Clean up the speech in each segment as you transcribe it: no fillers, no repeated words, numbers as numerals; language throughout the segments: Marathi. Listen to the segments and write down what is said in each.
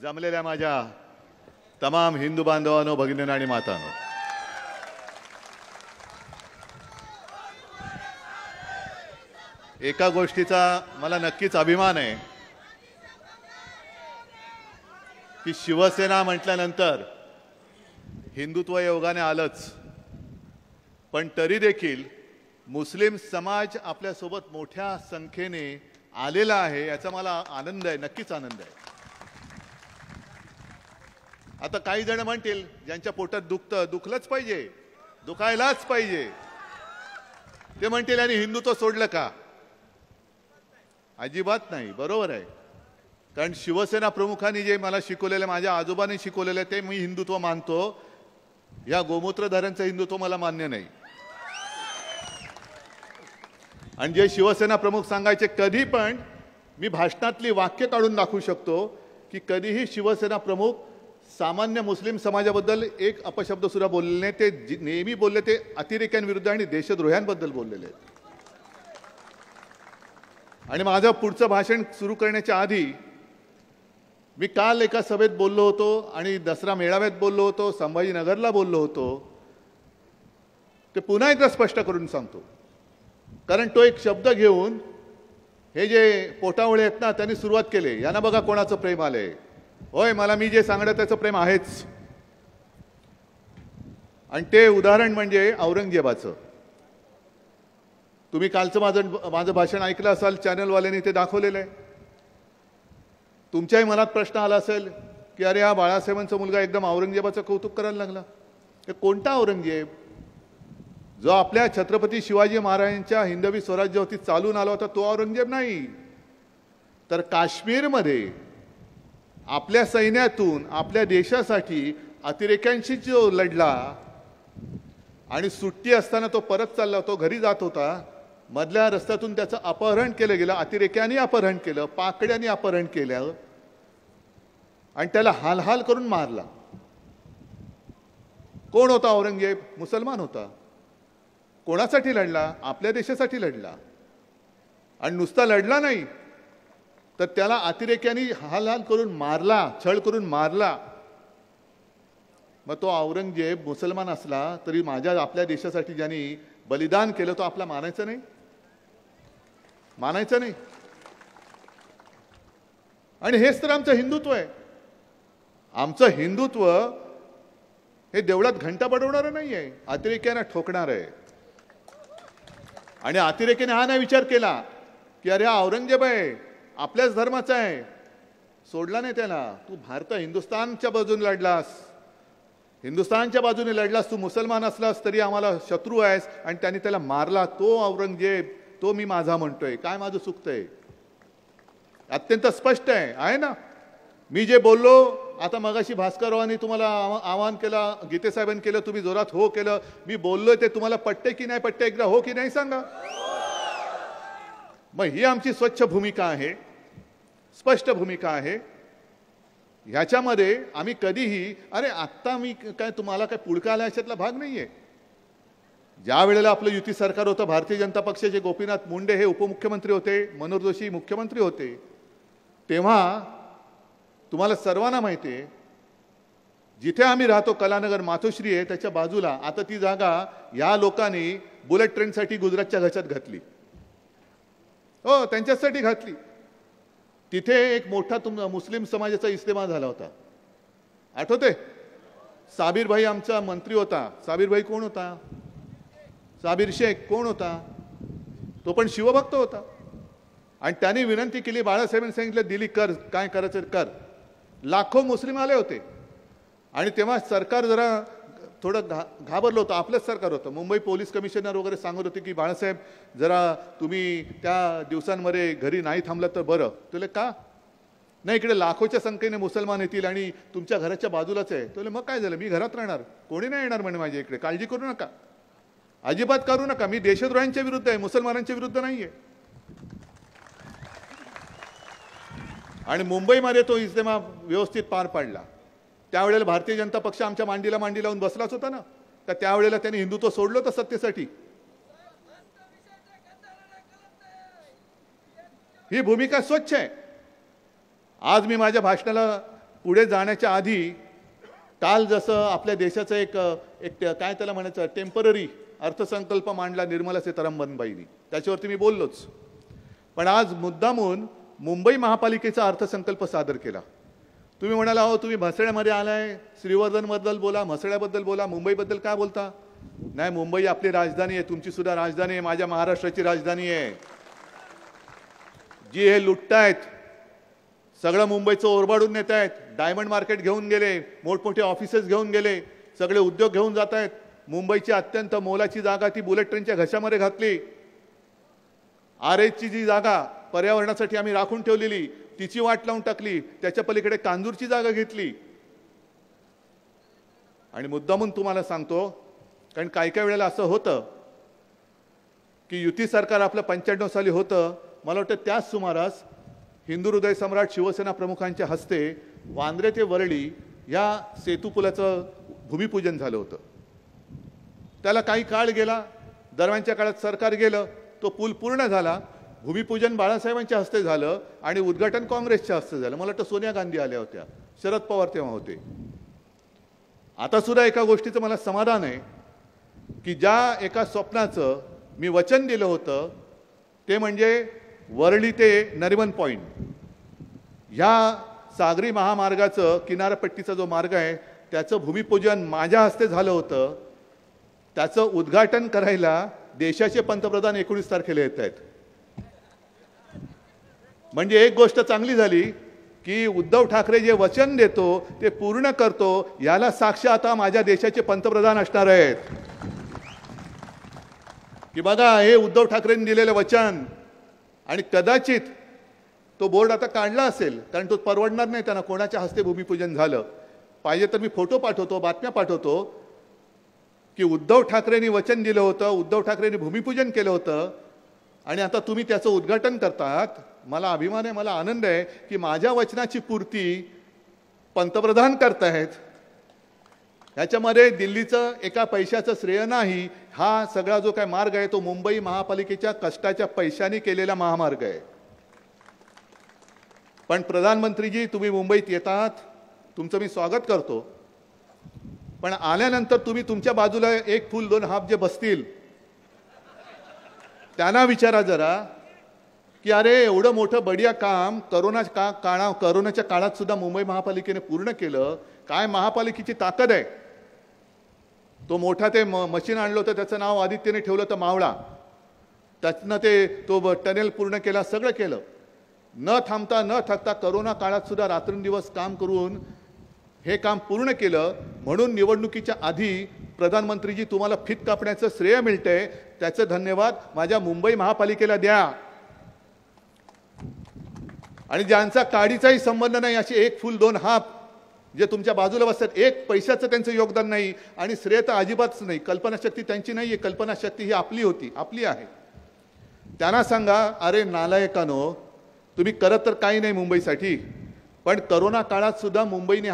जमलेल्या माझ्या तमाम हिंदू बांधवांनो, भगिनींनो आणि मातांनो, एका गोष्टीचा मला नक्कीच अभिमान आहे की शिवसेना म्हटल्यानंतर हिंदुत्व योगाने आलंच, पण तरी देखील मुस्लिम समाज आपल्या सोबत मोठ्या संख्येने आलेला आहे, याचा मला आनंद आहे, नक्कीच आनंद आहे. आता काही जण म्हणतील ज्यांच्या पोटात दुखतं, दुखलंच पाहिजे, दुखायलाच पाहिजे. ते म्हणतील आणि हिंदुत्व सोडलं का? अजिबात नाही, बरोबर आहे. कारण शिवसेना प्रमुखांनी जे मला शिकवलेलं, माझ्या आजोबांनी शिकवलेलं, ते मी हिंदुत्व मानतो. या गोमूत्रधाऱ्यांचं हिंदुत्व मला मान्य नाही. आणि जे शिवसेना प्रमुख सांगायचे, कधी पण मी भाषणातली वाक्य काढून दाखवू शकतो की कधीही शिवसेना प्रमुख सामान्य मुस्लिम समाजाबद्दल एक अपशब्द सुद्धा बोलले नाही. ते नेहमी बोलले ते अतिरेक्यांविरुद्ध आणि देशद्रोह्यांबद्दल बोललेले आहेत. आणि माझं पुढचं भाषण सुरू करण्याच्या आधी मी काल एका सभेत बोललो होतो आणि दसरा मेळाव्यात बोललो होतो, संभाजीनगरला बोललो होतो. ते पुन्हा एकदा स्पष्ट करून सांगतो, कारण तो एक शब्द घेऊन हे जे पोटावळे आहेत ना, त्यांनी सुरुवात केली, यांना बघा कोणाचं प्रेम आलंय. होय, मला मी जे सांगणं त्याचं प्रेम आहेच. आणि ते उदाहरण म्हणजे औरंगजेबाचं. तुम्ही कालचं माझं भाषण ऐकलं असाल, चॅनलवाल्यांनी ते दाखवलेलं आहे. तुमच्याही मनात प्रश्न आला असेल की अरे हा बाळासाहेबांचा मुलगा एकदम औरंगजेबाचं कौतुक करायला लागला. हे कोणता औरंगजेब? जो आपल्या छत्रपती शिवाजी महाराजांच्या हिंदवी स्वराज्यावरती चालून आला होता तो औरंगजेब नाही. तर काश्मीरमध्ये आपल्या सैन्यातून आपल्या देशासाठी अतिरेक्यांशी जो लढला आणि सुट्टी असताना तो परत चालला, तो घरी जात होता, मधल्या रस्त्यातून त्याचं अपहरण केलं गेलं, अतिरेक्यांनी अपहरण केलं, पाकड्यांनी अपहरण केलं आणि त्याला हाल करून मारला. कोण होता औरंगजेब? मुसलमान होता. कोणासाठी लढला? आपल्या देशासाठी लढला. आणि नुसता लढला नाही तर त्याला अतिरेक्यांनी हाल करून मारला, छळ करून मारला. मग तो औरंगजेब मुसलमान असला तरी आपल्या देशासाठी ज्यांनी बलिदान केलं तो आपला मानायचं नाही? मानायचं नाही. आणि हेच तर आमचं हिंदुत्व आहे. आमचं हिंदुत्व हे देवळात घंटा बडवणारं नाही आहे, अतिरेक्यांना ठोकणार आहे. आणि अतिरेक्याने हा नाही विचार केला की अरे हा औरंगजेब आहे, आपल्याच धर्माचा आहे, सोडला नाही त्याला. तू हिंदुस्थानच्या बाजूने लढलास, हिंदुस्थानच्या बाजूने लढलास, तू मुसलमान असलास तरी आम्हाला शत्रू आहेस, आणि त्यांनी त्याला मारला. तो औरंगजेब, तो मी माझा म्हणतोय. काय माझं चुकतंय? अत्यंत स्पष्ट आहे ना. मी जे बोललो आता मगाशी भास्कररावांनी तुम्हाला आवाहन केलं, गीते साहेबांनी केलं, तुम्ही जोरात हो केलं. मी बोललोय ते तुम्हाला पटते की नाही पटते? एकदा हो की नाही सांगा. मग ही आमची स्वच्छ भूमिका आहे, स्पष्ट भूमिका आहे. ह्याच्यामध्ये आम्ही कधीही अरे आत्ता मी काय तुम्हाला काय पुळका आला याच्यातला भाग नाहीये. ज्या वेळेला आपलं युती सरकार होतं, भारतीय जनता पक्षाचे गोपीनाथ मुंडे हे उपमुख्यमंत्री होते, मनोहर जोशी मुख्यमंत्री होते, तेव्हा तुम्हाला सर्वांना माहिती आहे जिथे आम्ही राहतो कलानगर मातोश्री आहे त्याच्या बाजूला आता ती जागा या लोकांनी बुलेट ट्रेनसाठी गुजरातच्या घशात घातली. हो, त्यांच्यासाठी घातली. तिथे एक मोठा मुस्लिम समाजाचा इस्तेमा झाला होता, आठवते? साबिर भाई आमचा मंत्री होता. साबिर भाई कोण होता? साबिर शेख कोण होता? तो पण शिवभक्त होता. आणि त्यांनी विनंती केली, बाळासाहेबांनी सांगितलं दिली, कर, काय करायचं कर. लाखो मुस्लिम आले होते. आणि तेव्हा सरकार जरा थोडं घाबरलं होतं. आपलंच सरकार होतं. मुंबई पोलीस कमिशनर वगैरे सांगत होते की बाळासाहेब जरा तुम्ही त्या दिवसांमध्ये घरी नाही थांबलात तर बरं. तुला का नाही, इकडे लाखोच्या संख्येने मुसलमान येतील आणि तुमच्या घराच्या बाजूलाच आहे. तुला मग काय झालं, मी घरात राहणार, कोणी नाही येणार म्हणे माझ्या इकडे, काळजी करू नका, अजिबात करू नका. मी देशद्रोह्यांच्या विरुद्ध आहे, मुसलमानांच्या विरुद्ध नाहीये. आणि मुंबईमध्ये तो इस्तेमा व्यवस्थित पार पाडला. त्यावेळेला भारतीय जनता पक्ष आमच्या मांडीला मांडी लावून बसलाच होता ना. तर त्यावेळेला त्यांनी हिंदुत्व सोडलं होतं सत्तेसाठी. ही भूमिका स्वच्छ आहे. आज मी माझ्या भाषणाला पुढे जाण्याच्या आधी काल जसं आपल्या देशाचं एक काय त्याला म्हणायचं टेम्पररी अर्थसंकल्प मांडला निर्मला सीतारामनबाईंनी, त्याच्यावरती मी बोललोच. पण आज मुद्दामून मुंबई महापालिकेचा अर्थसंकल्प सादर केला. तुम्ही म्हणाला अहो तुम्ही म्हसळ्यामध्ये आलाय, श्रीवर्धनबद्दल बोला, म्हसळ्याबद्दल बोला, मुंबईबद्दल काय बोलता? नाही, मुंबई आपली राजधानी आहे, तुमची सुद्धा राजधानी आहे, माझ्या महाराष्ट्राची राजधानी आहे. जी हे लुटतायत सगळं मुंबईचं ओरबाडून नेत आहेत, डायमंड मार्केट घेऊन गेले, मोठमोठे ऑफिसेस घेऊन गेले, सगळे उद्योग घेऊन जात आहेत. मुंबईची अत्यंत मोलाची जागा ती बुलेट ट्रेनच्या घशामध्ये घातली. आरेची जी जागा पर्यावरणासाठी आम्ही राखून ठेवलेली तिची वाट लावून टाकली, त्याच्या पलीकडे कांजूरची जागा घेतली. आणि मुद्दामून तुम्हाला सांगतो, कारण काही वेळेला असं होतं की युती सरकार आपलं 95 साली होतं, मला वाटतं त्याच सुमारास हिंदू हृदय सम्राट शिवसेना प्रमुखांच्या हस्ते वांद्रे ते वरळी या सेतूपुलाचं भूमिपूजन झालं होतं. त्याला काही काळ गेला, दरम्यानच्या काळात सरकार गेलं, तो पूल पूर्ण झाला. भूमिपूजन बाळासाहेबांच्या हस्ते झालं आणि उद्घाटन काँग्रेसच्या हस्ते झालं. मला वाटतं सोनिया गांधी आल्या होत्या, शरद पवार तेव्हा होते. आता सुद्धा एका गोष्टीचं मला समाधान आहे की ज्या एका स्वप्नाचं मी वचन दिलं होतं ते म्हणजे वरळी ते नरिमन पॉईंट ह्या सागरी महामार्गाचं किनारपट्टीचा जो मार्ग आहे त्याचं भूमिपूजन माझ्या हस्ते झालं होतं. त्याचं उद्घाटन करायला देशाचे पंतप्रधान 19 तारखेला येत आहेत. म्हणजे एक गोष्ट चांगली झाली की उद्धव ठाकरे जे वचन देतो ते पूर्ण करतो, याला साक्ष आता माझ्या देशाचे पंतप्रधान असणार आहेत की बघा हे उद्धव ठाकरेंनी दिलेलं वचन. आणि कदाचित तो बोर्ड आता काढला असेल, कारण तो परवडणार नाही त्यांना कोणाच्या हस्ते भूमिपूजन झालं. पाहिजे तर मी फोटो पाठवतो, बातम्या पाठवतो की उद्धव ठाकरेंनी वचन दिलं होतं, उद्धव ठाकरेंनी भूमिपूजन केलं होतं आणि आता तुम्ही त्याचं उद्घाटन करतात. मला अभिमान आहे, मला आनंद आहे की माझ्या वचनाची पूर्ती पंतप्रधान करतायत. याच्यामध्ये दिल्लीचं एका पैशाचं श्रेय नाही. हा सगळा जो काय मार्ग आहे तो मुंबई महापालिकेच्या कष्टाच्या पैशाने केलेला महामार्ग आहे. पण प्रधानमंत्रीजी तुम्ही मुंबईत येतात, तुमचं मी स्वागत करतो. पण आल्यानंतर तुम्ही तुमच्या बाजूला एक फूल दोन हाप जे बसतील त्यांना विचारा जरा की अरे एवढं मोठं बढिया काम करोनाच्या काळात सुद्धा मुंबई महापालिकेने पूर्ण केलं. काय महापालिकेची ताकद आहे. तो मोठा ते मशीन आणलं होतं, त्याचं नाव आदित्यने ठेवलं होतं मावळा. त्यातनं तो टनेल पूर्ण केला, सगळं केलं. न थकता करोना काळात सुद्धा रात्रंदिवस काम करून हे काम पूर्ण केलं. म्हणून निवडणुकीच्या आधी प्रधानमंत्रीजी तुम्हाला फित कापण्याचं श्रेय मिळतंय, त्याचं धन्यवाद माझ्या मुंबई महापालिकेला द्या. आणि ज्यांचा काडीचाही संबंध नाही, असे एक फूल दोन हाप जे तुमच्या बाजूला बसतात, एक पैशाचं त्यांचं योगदान नाही आणि श्रेय तर अजिबातच नाही. कल्पनाशक्ती त्यांची नाही आहे, कल्पनाशक्ती ही आपली होती, आपली आहे. त्यांना सांगा अरे नालायकानो, तुम्ही करत तर काही नाही मुंबईसाठी, पण करोना काळात सुद्धा मुंबईने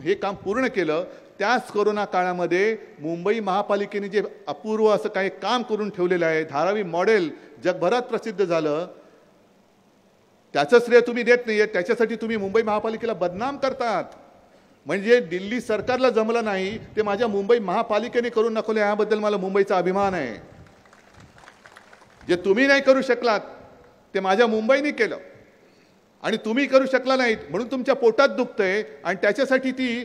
हे काम पूर्ण केलं. त्याच करोना काळामध्ये मुंबई महापालिकेने जे अपूर्व असं काही काम करून ठेवलेलं आहे, धारावी मॉडेल जगभरात प्रसिद्ध झालं, त्याचं श्रेय तुम्ही देत नाहीये. त्याच्यासाठी तुम्ही मुंबई महापालिकेला बदनाम करतात. म्हणजे दिल्ली सरकारला जमलं नाही ते माझ्या मुंबई महापालिकेने करून दाखवले, याबद्दल मला मुंबईचा अभिमान आहे. जे तुम्ही नाही करू शकलात ते माझ्या मुंबईने केलं आणि तुम्ही करू शकला नाहीत म्हणून तुमच्या पोटात दुखतंय आणि त्याच्यासाठी ती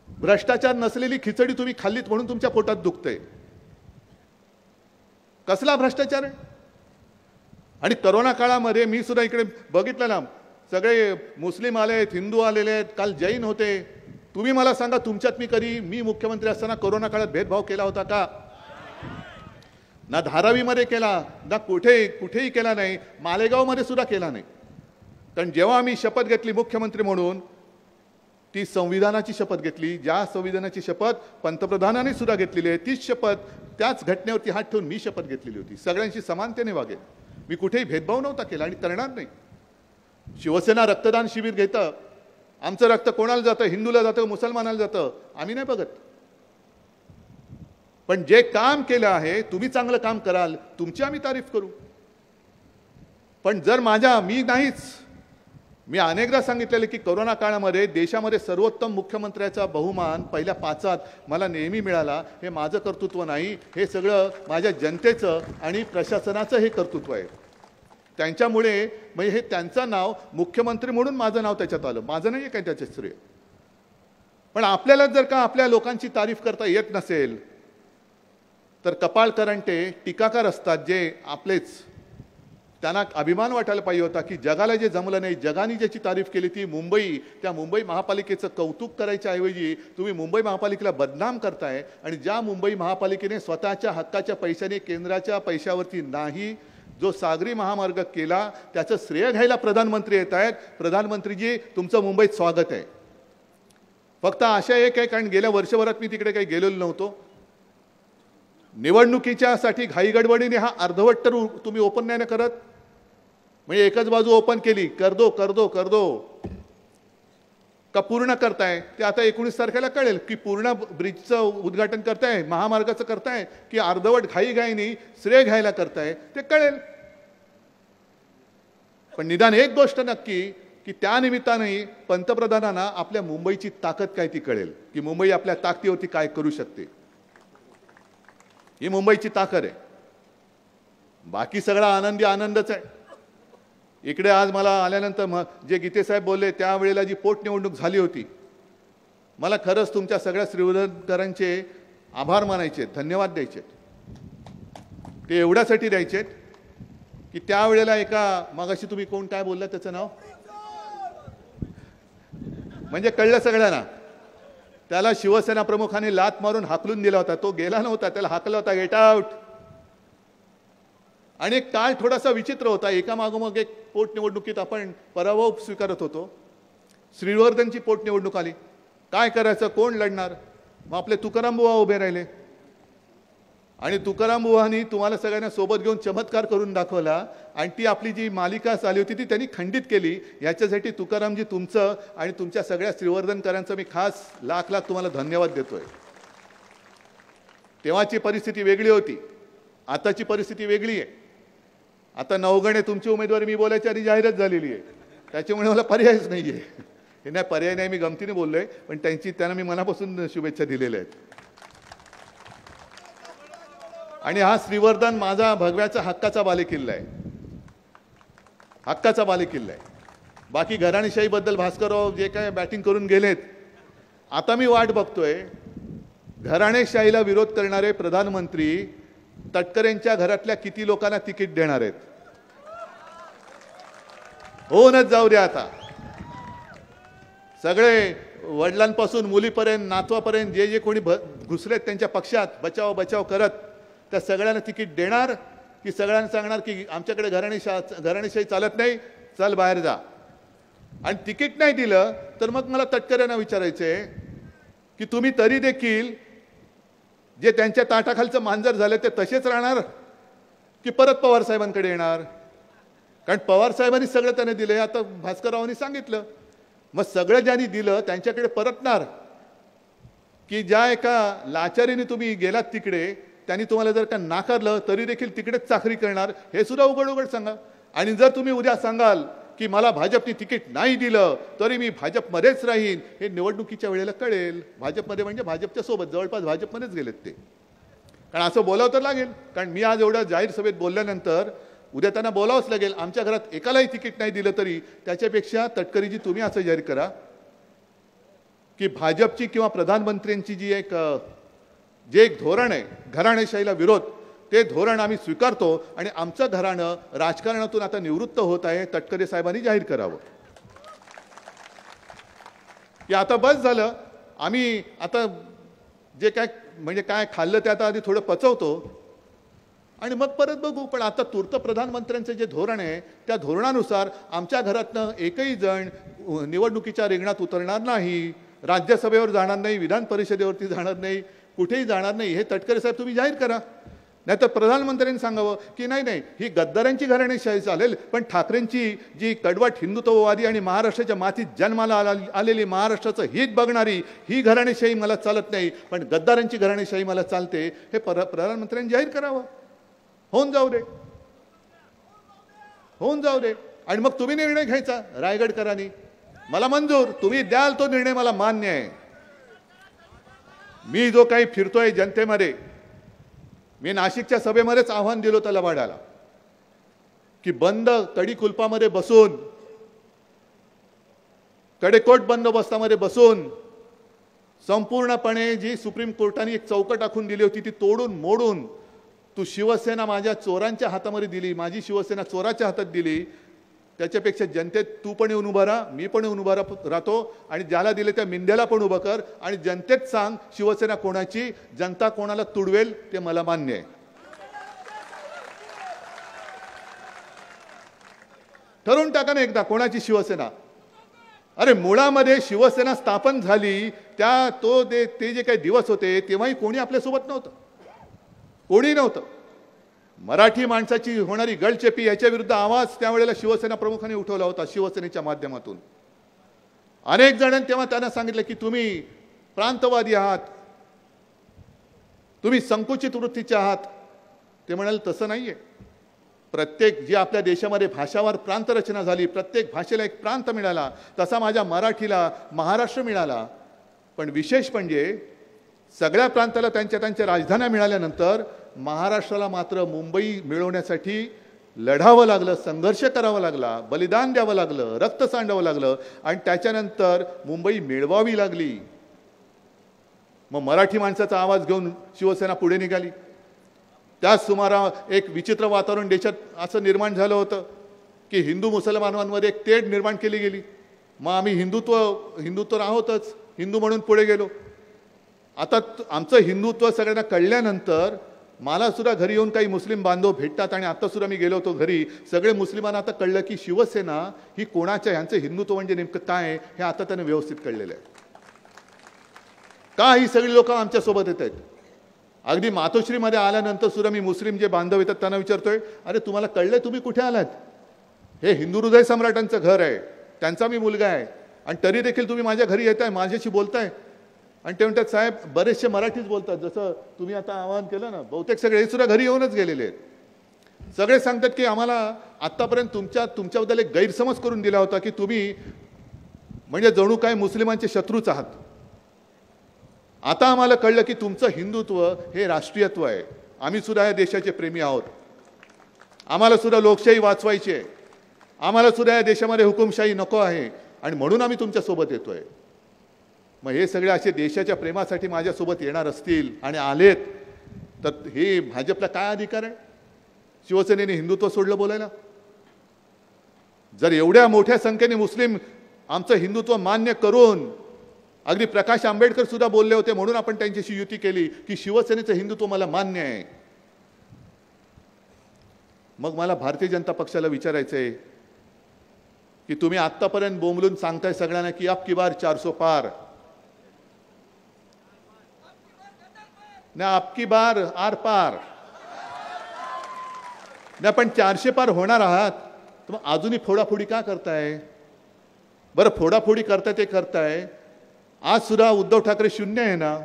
भ्रष्टाचार नसलेली खिचडी तुम्ही खाल्लीत म्हणून तुमच्या पोटात दुखतंय. कसला भ्रष्टाचार आहे. आणि करोना काळामध्ये मी सुद्धा इकडे बघितलं ना, सगळे मुस्लिम आले आहेत, हिंदू आलेले आहेत, काल जैन होते. तुम्ही मला सांगा तुमच्यात मी मुख्यमंत्री असताना करोना काळात भेदभाव केला होता का? ना धारावीमध्ये केला, ना कुठेही केला नाही. मालेगावमध्ये सुद्धा केला नाही. कारण जेव्हा आम्ही शपथ घेतली मुख्यमंत्री म्हणून, ती संविधानाची शपथ घेतली. ज्या संविधानाची शपथ पंतप्रधानांनी सुद्धा घेतलेली आहे, तीच शपथ त्याच घटनेवरती हात ठेवून मी शपथ घेतलेली होती. सगळ्यांशी समानतेने वागेल. मी कुठेही भेदभाव नव्हता केला आणि करणार नाही. शिवसेना रक्तदान शिबिर घेतं, आमचं रक्त कोणाला जातं, हिंदूला जातं, मुसलमानाला जातं, आम्ही नाही बघत. पण जे काम केलं आहे, तुम्ही चांगलं काम कराल, तुमची आम्ही तारीफ करू. पण जर मी नाहीच, मी अनेकदा सांगितलेले की कोरोना काळामध्ये देशामध्ये सर्वोत्तम मुख्यमंत्र्याचा बहुमान पहिल्या 5 मला नेहमी मिळाला. हे माझं कर्तृत्व नाही, हे सगळं माझ्या जनतेचं आणि प्रशासनाचं हे कर्तृत्व आहे. त्यांच्यामुळे म्हणजे हे त्यांचं नाव मुख्यमंत्री म्हणून माझं नाव त्याच्यात आलं, माझं नाही आहे काय त्याचे श्रेय. पण आपल्याला जर का आपल्या लोकांची तारीफ करता येत नसेल तर कपाळ करंटे टीकाकार असतात जे आपलेच, त्यांना अभिमान वाटायला पाहिजे होता की जगाला जे जमलं नाही, जगाने ज्याची तारीफ केली ती मुंबई, त्या मुंबई महापालिकेचं कौतुक करायच्या ऐवजी तुम्ही मुंबई महापालिकेला बदनाम करताय. आणि ज्या मुंबई महापालिकेने स्वतःच्या हक्काच्या पैशाने, केंद्राच्या पैशावरती नाही, जो सागरी महामार्ग केला त्याचं श्रेय घ्यायला प्रधानमंत्री येत आहेत. प्रधानमंत्रीजी तुमचं मुंबईत स्वागत आहे. फक्त आशा एक आहे, कारण गेल्या वर्षभरात मी तिकडे काही गेलेलो नव्हतो. निवडणुकीच्या साठी घाई गडबडीने हा अर्धवट तर तुम्ही ओपन नाही ना करत. म्हणजे एकच बाजू ओपन केली, कर दो का पूर्ण करताय ते आता 19 तारखेला कळेल की पूर्ण ब्रिजचं उद्घाटन करताय, महामार्गाचं करताय की अर्धवट घाईघाईने श्रेय घ्यायला करताय ते कळेल. पण निदान एक गोष्ट नक्की की त्या निमित्ताने पंतप्रधानांना आपल्या मुंबईची ताकद काय ती कळेल की मुंबई आपल्या ताकदीवरती काय करू शकते. ही मुंबईची ताकद आहे. बाकी सगळा आनंदी आनंदच आहे. इकडे आज मला आल्यानंतर जे गीते साहेब बोलले त्यावेळेला जी पोटनिवडणूक झाली होती, मला खरंच तुमच्या सगळ्या श्रीवर्धनकरांचे आभार मानायचे, धन्यवाद द्यायचे. ते एवढ्यासाठी द्यायचे की त्यावेळेला एका, मगाशी तुम्ही कोण काय बोलला त्याचं नाव, म्हणजे कळलं सगळ्यांना, त्याला शिवसेना प्रमुखांनी लात मारून हाकलून दिला होता. तो गेला नव्हता, त्याला हाकला होता, गेट आउट. आणि एक काळ थोडासा विचित्र होता. एका मागोमाग एक पोटनिवडणुकीत आपण पराभव स्वीकारत होतो. श्रीवर्धनची पोटनिवडणूक आली, काय करायचं, कोण लढणार. मग आपले तुकाराम बुवा उभे राहिले आणि तुकाराम बुवांनी तुम्हाला सगळ्यांना सोबत घेऊन चमत्कार करून दाखवला. आणि ती आपली जी मालिका चालली होती ती त्यांनी खंडित केली. याच्यासाठी तुकारामजी तुमचं आणि तुमच्या सगळ्या श्रीवर्धनकरांचं मी खास लाख तुम्हाला धन्यवाद देतोय. तेव्हाची परिस्थिती वेगळी होती, आताची परिस्थिती वेगळी आहे. आता नवगणे तुमची उमेदवारी मी बोलायच्या आधी जाहीरच झालेली आहे, त्याच्यामुळे मला पर्यायच नाही आहे. हे नाही पर्याय नाही, मी गमतीने बोललोय, पण त्यांना मी मनापासून शुभेच्छा दिलेल्या आहेत. आणि हा श्रीवर्धन माझा भगव्याचा हक्काचा बालेकिल्ला आहे, हक्काचा बालेकिल्ला आहे. बाकी घराणेशाहीबद्दल भास्करराव जे काय बॅटिंग करून गेलेत, आता मी वाट बघतोय घराणेशाहीला विरोध करणारे प्रधानमंत्री तटकरेंच्या घरातल्या किती लोकांना तिकीट देणार आहेत. होऊनच जाऊ द्या. आता सगळे वडिलांपासून मुलीपर्यंत नातवापर्यंत जे जे कोणी घुसलेत त्यांच्या पक्षात बचाव बचाव करत, त्या सगळ्यांना तिकीट देणार की सगळ्यांना सांगणार की आमच्याकडे घराणेशाही चालत नाही, चल बाहेर जा. आणि तिकीट नाही दिलं तर मग मला तटकऱ्यांना विचारायचे की तुम्ही तरी देखील जे त्यांच्या ताटाखालचं मांजर झालं ते तसेच राहणार की परत पवार साहेबांकडे येणार. कारण पवार साहेबांनी सगळं त्याने दिले, आता भास्कररावांनी सांगितलं. मग सगळं ज्यांनी दिलं त्यांच्याकडे परतणार की ज्या एका लाचारीने तुम्ही गेलात तिकडे त्यांनी तुम्हाला जर का नाकारलं तरी देखील तिकडेच चाकरी करणार, हे सुद्धा उघड उघड सांगा. आणि जर तुम्ही उद्या सांगाल की मला भाजपने तिकीट नाही दिलं तरी मी भाजपमध्येच राहीन, हे निवडणुकीच्या वेळेला कळेल. भाजपमध्ये म्हणजे भाजपच्या सोबत जवळपास भाजपमध्येच गेलेत ते. कारण असं बोलावं तर लागेल, कारण मी आज एवढ्या जाहीर सभेत बोलल्यानंतर उद्या त्यांना बोलावंच लागेल. आमच्या घरात एकालाही तिकीट नाही दिलं तरी त्याच्यापेक्षा तटकरीजी तुम्ही असं जाहीर करा की भाजपची किंवा प्रधानमंत्र्यांची जी एक धोरण आहे घराणेशाहीला विरोध, ते धोरण आम्ही स्वीकारतो आणि आमचं घराणं राजकारणातून आता निवृत्त होत आहे, तटकरे साहेबांनी जाहीर करावं की आता बस झालं. आम्ही आता जे काय म्हणजे काय खाल्लं ते आता आधी थोडं पचवतो आणि मग परत बघू. पण आता तूर्त प्रधानमंत्र्यांचं जे धोरण आहे त्या धोरणानुसार आमच्या घरातनं एकही जण निवडणुकीच्या रिंगणात उतरणार नाही, राज्यसभेवर जाणार नाही, विधान परिषदेवरती जाणार नाही, कुठेही जाणार नाही. हे तटकरे साहेब तुम्ही जाहीर करा. नाहीतर प्रधानमंत्र्यांनी सांगावं की नाही नाही ही गद्दारांची घराणेशाही चालेल, पण ठाकरेंची जी कडवट हिंदुत्ववादी आणि महाराष्ट्राच्या मातीत जन्माला आलेली महाराष्ट्राचं हित बघणारी ही घराणेशाही मला चालत नाही, पण गद्दारांची घराणेशाही मला चालते, हे प्रधानमंत्र्यांनी जाहीर करावं. होऊन जाऊ दे, होऊन जाऊ दे. आणि मग तुम्ही निर्णय घ्यायचा रायगडकरांनी, मला मंजूर, तुम्ही द्याल तो निर्णय मला मान्य आहे. मी जो काही फिरतोय जनतेमध्ये, मी नाशिकच्या सभेमध्येच आव्हान दिलं होतं लबाडाला की बंद कडी कुलपामध्ये बसून, कडेकोट बंदोबस्तामध्ये बसून संपूर्णपणे जी सुप्रीम कोर्टाने एक चौकट आखून दिली होती ती तोडून मोडून तू शिवसेना माझ्या चोरांच्या हातामध्ये दिली, माझी शिवसेना चोराच्या हातात दिली. त्याच्यापेक्षा जनतेत तू पण येऊन उभा राहा, मी पण येऊन उभा राहतो आणि ज्याला दिले त्या मिंद्याला पण उभं कर आणि जनतेत सांग शिवसेना कोणाची, जनता कोणाला तुडवेल ते मला मान्य आहे. ठरवून टाका ना एकदा कोणाची शिवसेना. अरे मुळामध्ये शिवसेना स्थापन झाली ते जे काही दिवस होते तेव्हाही कोणी आपल्यासोबत नव्हतं, कोणी नव्हतं. मराठी माणसाची होणारी गळचेपी याच्या विरुद्ध आवाज त्यावेळेला शिवसेना प्रमुखांनी उठवला होता शिवसेनेच्या माध्यमातून. अनेक जणांनी तेव्हा त्यांना सांगितलं की तुम्ही प्रांतवादी आहात, तुम्ही संकुचित वृत्तीचे आहात. ते म्हणाले तसं नाहीये. प्रत्येक जी आपल्या देशामध्ये भाषावार प्रांत रचना झाली, प्रत्येक भाषेला एक प्रांत मिळाला, तसा माझ्या मराठीला महाराष्ट्र मिळाला. पण विशेष म्हणजे सगळ्या प्रांताला त्यांच्या राजधान्या मिळाल्यानंतर महाराष्ट्राला मात्र मुंबई मिळवण्यासाठी लढावं लागलं, संघर्ष करावा लागला, बलिदान द्यावं लागलं, रक्त सांडावं लागलं आणि त्याच्यानंतर मुंबई मिळवावी लागली. मग मराठी माणसाचा आवाज घेऊन शिवसेना पुढे निघाली. त्याच सुमारा एक विचित्र वातावरण देशात असं निर्माण झालं होतं की हिंदू मुसलमानांमध्ये एक तेढ निर्माण केली गेली. मग आम्ही हिंदुत्व आहोतच, हिंदू म्हणून पुढे गेलो. आता आमचं हिंदुत्व सगळ्यांना कळल्यानंतर मला सुद्धा घरी येऊन काही मुस्लिम बांधव भेटतात आणि आता सुद्धा मी गेलो होतो घरी, सगळे मुस्लिमांना आता कळलं की शिवसेना ही कोणाच्या, ह्यांचं हिंदुत्व म्हणजे नेमकं काय हे आता त्यांना व्यवस्थित कळलेलं आहे. का ही सगळी लोक आमच्या सोबत येत आहेत. अगदी मातोश्रीमध्ये आल्यानंतर सुद्धा मी मुस्लिम जे बांधव येतात त्यांना विचारतोय, अरे तुम्हाला कळलंय तुम्ही कुठे आलात? हे हिंदू हृदय सम्राटांचं घर आहे, त्यांचा मी मुलगा आहे आणि तरी देखील तुम्ही माझ्या घरी येताय, माझ्याशी बोलताय. आणि ते म्हणतात साहेब बरेचसे मराठीच बोलतात, जसं तुम्ही आता आवाहन केलं ना, बहुतेक सगळे हे सुद्धा घरी येऊनच गेलेले आहेत. सगळे सांगतात की आम्हाला आतापर्यंत तुमच्याबद्दल एक गैरसमज करून दिला होता की तुम्ही म्हणजे जणू काय मुस्लिमांचे शत्रूच आहात. आता आम्हाला कळलं की तुमचं हिंदुत्व हे राष्ट्रीयत्व आहे. आम्ही सुद्धा या देशाचे प्रेमी आहोत, आम्हाला सुद्धा लोकशाही वाचवायची आहे, आम्हाला सुद्धा या देशामध्ये हुकुमशाही नको आहे आणि म्हणून आम्ही तुमच्यासोबत येतोय. मग हे सगळे असे देशाच्या प्रेमासाठी माझ्यासोबत येणार असतील आणि आलेत तर हे भाजपला काय अधिकार आहे शिवसेनेने हिंदुत्व सोडलं बोलायला? जर एवढ्या मोठ्या संख्येने मुस्लिम आमचं हिंदुत्व मान्य करून, अगदी प्रकाश आंबेडकर सुद्धा बोलले होते म्हणून आपण त्यांच्याशी युती केली की शिवसेनेचं हिंदुत्व मला मान्य आहे. मग मला भारतीय जनता पक्षाला विचारायचंय की तुम्ही आत्तापर्यंत बोंबलून सांगताय सगळ्यांना की अब की बार 400 पार, ना आपकी बार आर पार, ना पण 400 पार होणार आहात तर मग अजूनही फोडाफोडी का करताय? बरं फोडाफोडी करताय ते करताय, आज सुद्धा उद्धव ठाकरे शून्य आहे ना?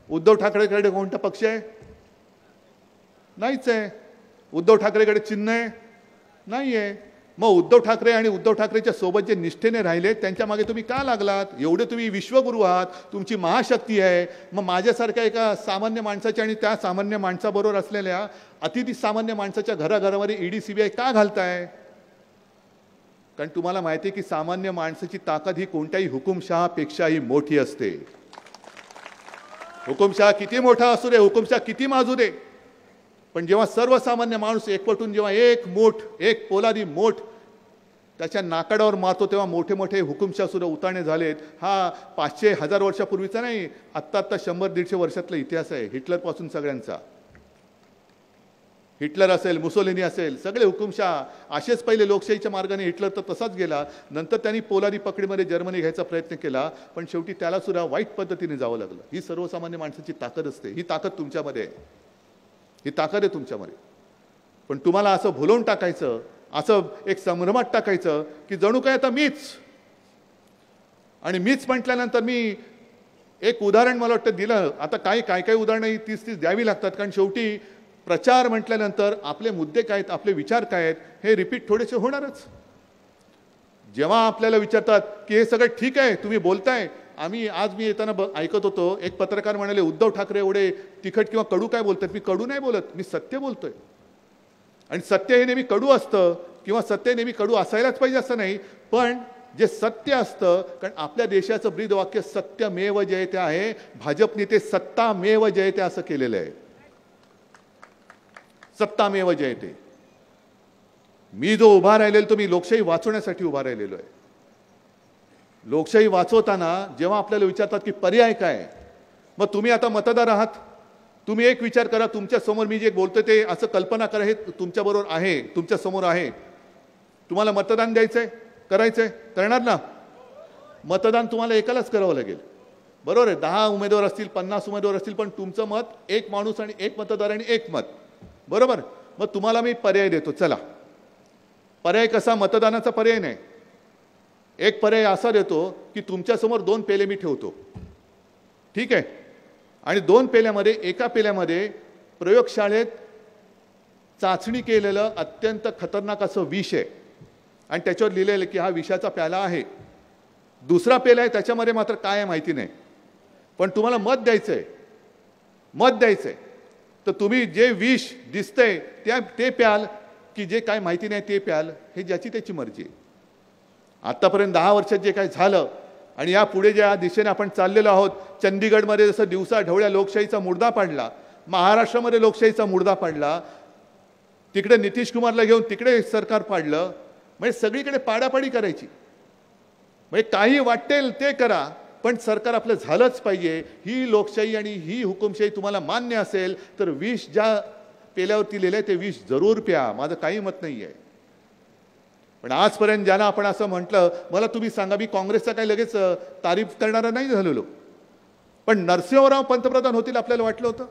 उद्धव ठाकरेकडे कोणता पक्ष आहे? नाहीच आहे. उद्धव ठाकरेकडे चिन्ह आहे? नाही आहे. मग उद्धव ठाकरे आणि उद्धव ठाकरेच्या सोबत जे निष्ठेने राहिले त्यांच्या मागे तुम्ही का लागलात? एवढे तुम्ही विश्वगुरू आहात, तुमची महाशक्ती आहे. मग माझ्यासारख्या एका सामान्य माणसाच्या आणि त्या सामान्य माणसाबरोबर असलेल्या अतिथी सामान्य माणसाच्या घराघरामध्ये ईडी सीबीआय का घालताय? कारण तुम्हाला माहिती आहे की सामान्य माणसाची ताकद ही कोणत्याही हुकुमशहापेक्षाही मोठी असते. हुकुमशहा किती मोठा असू दे, हुकुमशहा किती माजू दे, पण जेव्हा सर्वसामान्य माणूस एकवटून जेव्हा एक पोलादी मोठ त्याच्या नाकाडावर मारतो तेव्हा मोठे मोठे हुकुमशहा सुद्धा उतारणे झालेत. हा 500-1000 वर्षापूर्वीचा नाही, आत्ता 100-150 वर्षातला इतिहास आहे. हिटलरपासून सगळ्यांचा, हिटलर असेल, मुसोलिनी असेल, सगळे हुकुमशहा असेच पहिले लोकशाहीच्या मार्गाने. हिटलर तर तसाच गेला, नंतर त्यांनी पोलादी पकडीमध्ये जर्मनी घ्यायचा प्रयत्न केला, पण शेवटी त्याला सुद्धा वाईट पद्धतीने जावं लागलं. ही सर्वसामान्य माणसाची ताकद असते. ही ताकद तुमच्यामध्ये आहे, ही ताकद आहे तुमच्यामध्ये. पण तुम्हाला असं भुलवून टाकायचं, असं एक संभ्रमात टाकायचं की जणू काय आता मीच, आणि मीच म्हटल्यानंतर मी एक उदाहरण मला वाटतं दिलं. आता काय उदाहरणं 30 द्यावी लागतात, कारण शेवटी प्रचार म्हटल्यानंतर आपले मुद्दे काय आहेत, आपले विचार काय आहेत हे रिपीट थोडेसे होणारच. जेव्हा आपल्याला विचारतात की हे सगळं ठीक आहे तुम्ही बोलताय, आज मी येताना ऐकत होतो, एक पत्रकार म्हणाले उद्धव ठाकरे एवढे तिखट किंवा कडू काय बोलतात. मी कडू नाही बोलत, मी सत्य बोलतोय. आणि सत्य हे नेहमी कडू असतं किंवा सत्य नेहमी कडू असायलाच पाहिजे असं नाही, पण जे सत्य असतं, कारण आपल्या देशाचं ब्रीद वाक्य सत्यमेव जयते आहे. भाजपने ते सत्तामेव जयते असं केलेलं आहे. सत्तामेव जयते. मी जो उभा राहिलेलो तो मी लोकशाही वाचवण्यासाठी उभा राहिलेलो आहे. लोकशाही वाचवताना जेव्हा आपल्याला विचारतात की पर्याय काय, मग तुम्ही आता मतदार आहात, तुम्ही एक विचार करा, तुमच्या समोर मी जे बोलतोय ते असं कल्पना करा हे तुमच्या बरोबर आहे, तुमच्या समोर आहे. तुम्हाला मतदान द्यायचंय, करायचंय, करणार ना? मतदान तुम्हाला एकालाच करावं लागेल, बरोबर आहे. 10 उमेदवार असतील, 50 उमेदवार असतील, पण तुमचं मत एक माणूस आणि एक मतदार आणि एक मत, बरोबर. मग तुम्हाला मी पर्याय देतो. चला, पर्याय कसा? मतदानाचा पर्याय नाही. एक पर्याय असा देतो की तुमच्यासमोर 2 पेले मी ठेवतो, ठीक आहे. आणि 2 पेल्यामध्ये, एका पेल्यामध्ये प्रयोगशाळेत चाचणी केलेलं अत्यंत खतरनाक असं विष आहे आणि त्याच्यावर लिहिलेलं की हा विषाचा प्याला आहे. दुसरा पेला आहे, त्याच्यामध्ये मात्र काय आहे माहिती नाही, पण तुम्हाला मत द्यायचंय. मत द्यायचंय तर तुम्ही जे विष दिसतंय ते प्याल की जे काय माहिती नाही ते प्याल, हे ज्याची त्याची मर्जी आहे. आतापर्यंत 10 वर्षात जे काय झालं आणि या पुढे ज्या दिशेने आपण चाललेलो आहोत, चंदीगडमध्ये जसं दिवसा ढवळ्या लोकशाहीचा मुर्दा पाडला, महाराष्ट्रामध्ये लोकशाहीचा मुर्दा पाडला, तिकडे नितीश कुमारला घेऊन तिकडे सरकार पाडलं, म्हणजे सगळीकडे पाडापाडी करायची. म्हणजे काही वाटेल ते करा, पण सरकार आपलं झालंच पाहिजे. ही लोकशाही आणि ही हुकुमशाही तुम्हाला मान्य असेल तर विष ज्या पेल्यावरती लिहिलंय ते विष जरूर प्या, माझं काही मत नाही आहे. पण आजपर्यंत ज्यांना आपण असं म्हटलं, मला तुम्ही सांगा, मी काँग्रेसचा काही लगेच तारीफ करणारा नाही झालेलो, पण नरसिंहराव पंतप्रधान होतील आपल्याला वाटलं होतं,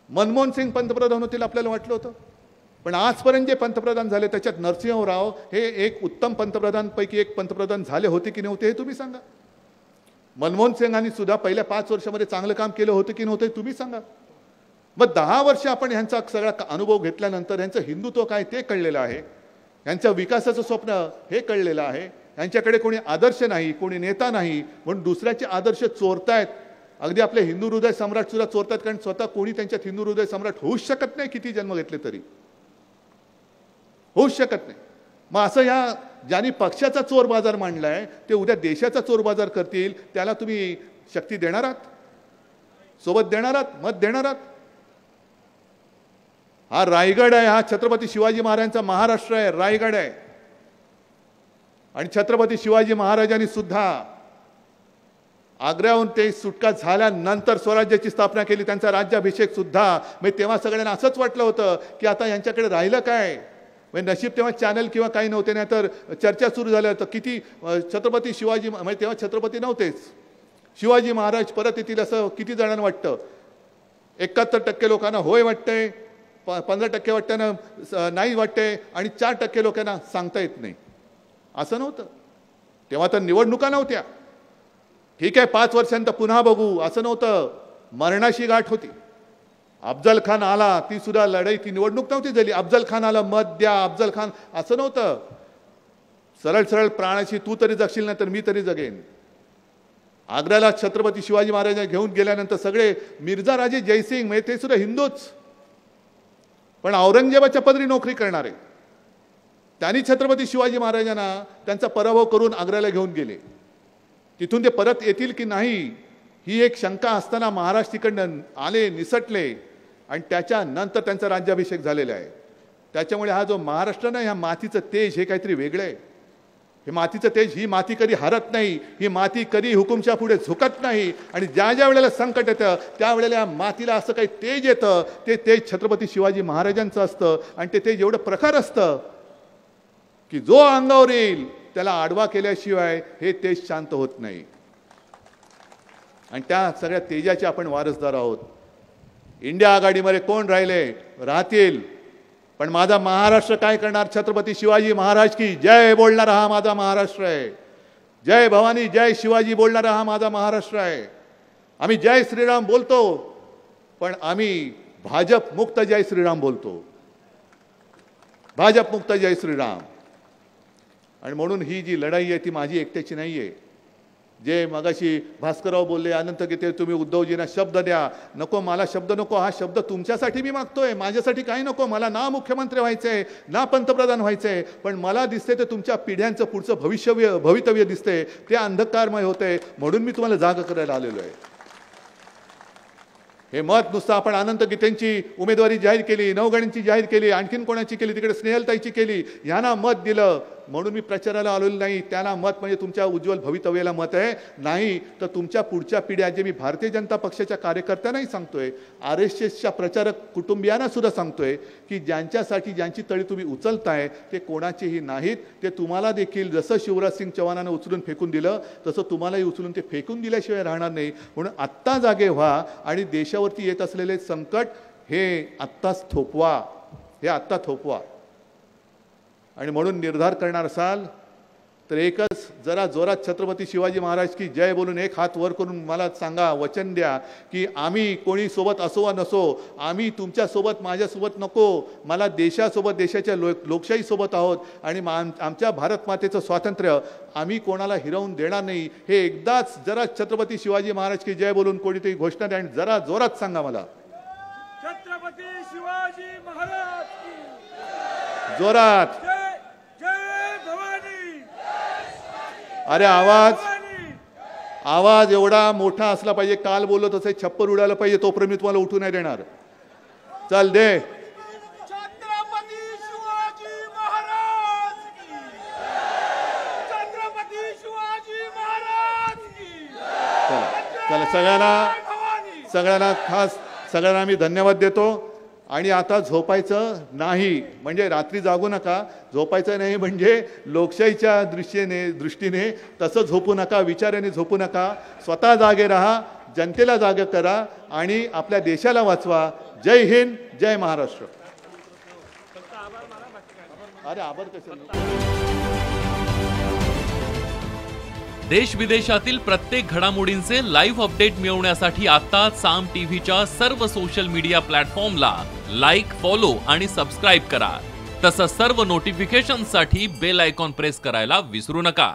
मनमोहन सिंग पंतप्रधान होतील आपल्याला वाटलं होतं, पण आजपर्यंत जे पंतप्रधान झाले त्याच्यात नरसिंहराव हे एक उत्तम पंतप्रधानपैकी एक पंतप्रधान झाले होते की नव्हते हे तुम्ही सांगा. मनमोहन सिंगांनी सुद्धा पहिल्या 5 वर्षामध्ये चांगलं काम केलं होतं की नव्हते तुम्ही सांगा. मग 10 वर्ष आपण ह्यांचा सगळा अनुभव घेतल्यानंतर ह्यांचं हिंदुत्व काय ते कळलेलं आहे, यांच्या विकासाचं स्वप्न हे कळलेलं आहे. यांच्याकडे कोणी आदर्श नाही, कोणी नेता नाही, म्हणून दुसऱ्याचे आदर्श चोरतायत. अगदी आपले हिंदू हृदय सम्राट सुद्धा चोरतात, कारण स्वतः कोणी त्यांच्यात हिंदू हृदय सम्राट होऊच शकत नाही, किती जन्म घेतले तरी होऊच शकत नाही. मग असं या ज्यांनी पक्षाचा चोर बाजार मांडलाय ते उद्या देशाचा चोर बाजार करतील, त्याला तुम्ही शक्ती देणार आहात, सोबत देणार आहात, मत देणार आहात? हा रायगड आहे, हा छत्रपती शिवाजी महाराजांचा महाराष्ट्र आहे, रायगड आहे. आणि छत्रपती शिवाजी महाराजांनी सुद्धा आग्र्याहून ते सुटका झाल्यानंतर स्वराज्याची स्थापना केली, त्यांचा राज्याभिषेक सुद्धा. म्हणजे तेव्हा सगळ्यांना असंच वाटलं होतं की आता यांच्याकडे राहिलं काय. म्हणजे नशीब तेव्हा चॅनल किंवा काही नव्हते, नाही तर चर्चा सुरू झाल्या होतं किती छत्रपती शिवाजी, म्हणजे तेव्हा छत्रपती नव्हतेच, शिवाजी महाराज परत येतील असं किती जणांना वाटतं. 71% लोकांना होय वाटतंय, 15% वाटतं नाही वाटतंय, आणि 4% लोकांना सांगता येत नाही. असं नव्हतं तेव्हा, तर निवडणुका नव्हत्या. ठीक आहे 5 वर्षांत पुन्हा बघू असं नव्हतं. मरणाशी गाठ होती. अफजल खान आला, ती सुद्धा लढाई, ती निवडणूक नव्हती झाली. अफजल खान आला, मत द्या अफजल खान, असं नव्हतं. सरळ सरळ प्राणाशी तू तरी जगशील नाही तर मी तरी जगेन. आग्र्याला छत्रपती शिवाजी महाराजांना घेऊन गेल्यानंतर सगळे मिर्झा राजे जयसिंग, म्हणजे ते सुद्धा हिंदूच, पण औरंगजेबाच्या पदरी नोकरी करणारे, त्यांनी छत्रपती शिवाजी महाराजांना त्यांचा पराभव करून आग्र्याला घेऊन गेले. तिथून ते परत येतील की नाही ही एक शंका असताना महाराज तिकडनं आले, निसटले, आणि त्याच्यानंतर त्यांचा राज्याभिषेक झालेला आहे. त्याच्यामुळे हा जो महाराष्ट्र नाही, ह्या मातीचं तेज हे काहीतरी वेगळं आहे. हे मातीचं तेज, ही माती कधी हरत नाही, ही माती कधी हुकुमशा पुढे झुकत नाही. आणि ज्या ज्या वेळेला संकट येतं त्यावेळेला या मातीला असं काही तेज येतं, ते तेज छत्रपती शिवाजी महाराजांचं असतं. आणि ते तेज एवढं प्रखर असतं की जो अंगावर येईल त्याला आडवा केल्याशिवाय हे तेज शांत होत नाही. आणि त्या सगळ्या तेजाचे आपण वारसदार आहोत. इंडिया आघाडीमध्ये कोण राहिले, राहतील, पण माझा महाराष्ट्र काय करणार? छत्रपती शिवाजी महाराज की जय बोलणारा हा माझा महाराष्ट्र आहे. जय भवानी जय शिवाजी बोलणारा हा माझा महाराष्ट्र आहे. आम्ही जय श्रीराम बोलतो, पण आम्ही भाजप मुक्त जय श्रीराम बोलतो. भाजप मुक्त जय श्रीराम. आणि म्हणून ही जी लढाई आहे ती माझी एकट्याची नाही आहे. जे मगाशी भास्करराव बोलले अनंत गीते तुम्ही उद्धवजींना शब्द द्या, नको मला शब्द नको, हा शब्द तुमच्यासाठी मी मागतोय, माझ्यासाठी काही नको. मला ना मुख्यमंत्री व्हायचंय ना पंतप्रधान व्हायचंय, पण मला दिसते ते तुमच्या पिढ्यांचं पुढचं भवितव्य दिसते, ते अंधकारमय होते, म्हणून मी तुम्हाला जाग करायला आलेलो आहे. हे मत नुसतं आपण अनंत गीतेंची उमेदवारी जाहीर केली, नवगणींची जाहीर केली, आणखीन कोणाची केली, तिकडे स्नेहलताईची केली, ह्यांना मत दिलं म्हणून मी प्रचाराला आलेलो नाही. त्याला मत म्हणजे तुमच्या उज्ज्वल भवितव्याला मत आहे, नाही तर तुमच्या पुढच्या पिढ्या, जे मी भारतीय जनता पक्षाच्या कार्यकर्त्यांनाही सांगतोय, RSSच्या प्रचारक कुटुंबियांना सुद्धा सांगतोय की ज्यांच्यासाठी ज्यांची तळी तुम्ही उचलताय ते कोणाचेही नाहीत. ते तुम्हाला देखील जसं शिवराज सिंग चौहानांना उचलून फेकून दिलं तसं तुम्हालाही उचलून ते फेकून दिल्याशिवाय राहणार नाही. म्हणून आत्ता जागे व्हा आणि देशावरती येत असलेले संकट हे आत्ताच थोपवा, हे आत्ता थोपवा. आणि म्हणून निर्धार करणार असाल तर एकच, जरा जोरात छत्रपती शिवाजी महाराज की जय बोलून एक हात वर करून मला सांगा, वचन द्या की आम्ही कोणी सोबत असो वा नसो, आम्ही तुमच्यासोबत माझ्यासोबत नको, मला देशासोबत, देशाच्या लोकशाहीसोबत आहोत आणि आमच्या भारत मातेचं स्वातंत्र्य आम्ही कोणाला हिरावून देणार नाही. हे एकदाच जरा छत्रपती शिवाजी महाराज की जय बोलून कोणीतरी घोषणा द्या आणि जरा जोरात सांगा मला, छत्रपती शिवाजी महाराज की जोरात. जय भवानी. अरे आवाज एवढा मोठा असला पाहिजे, काल बोललो तसे छप्पर उडायला पाहिजे, तोपर्यंत मी तुम्हाला उठू नाही देणार. चल दे. छत्रपती शिवाजी महाराज की. छत्रपती शिवाजी महाराज की. चला सगळ्यांना खास सगळ्यांना मी धन्यवाद देतो. आणि आता झोपायचं नाही, म्हणजे रात्री जागू नका, झोपायचं नाही म्हणजे लोकशाहीच्या दृष्टीने तसं झोपू नका, विचाराने झोपू नका. स्वतः जागे राहा, जनतेला जागे करा आणि आपल्या देशाला वाचवा. जय हिंद, जय महाराष्ट्र. अरे आभार कशाला. देश विदेशातील प्रत्येक घडामोडींचे लाईव्ह अपडेट मिळवण्यासाठी आता साम टीव्हीच्या सर्व सोशल मीडिया प्लॅटफॉर्मला लाईक, फॉलो आणि सबस्क्राईब करा. तसंच सर्व नोटिफिकेशनसाठी बेल आयकॉन प्रेस करायला विसरू नका.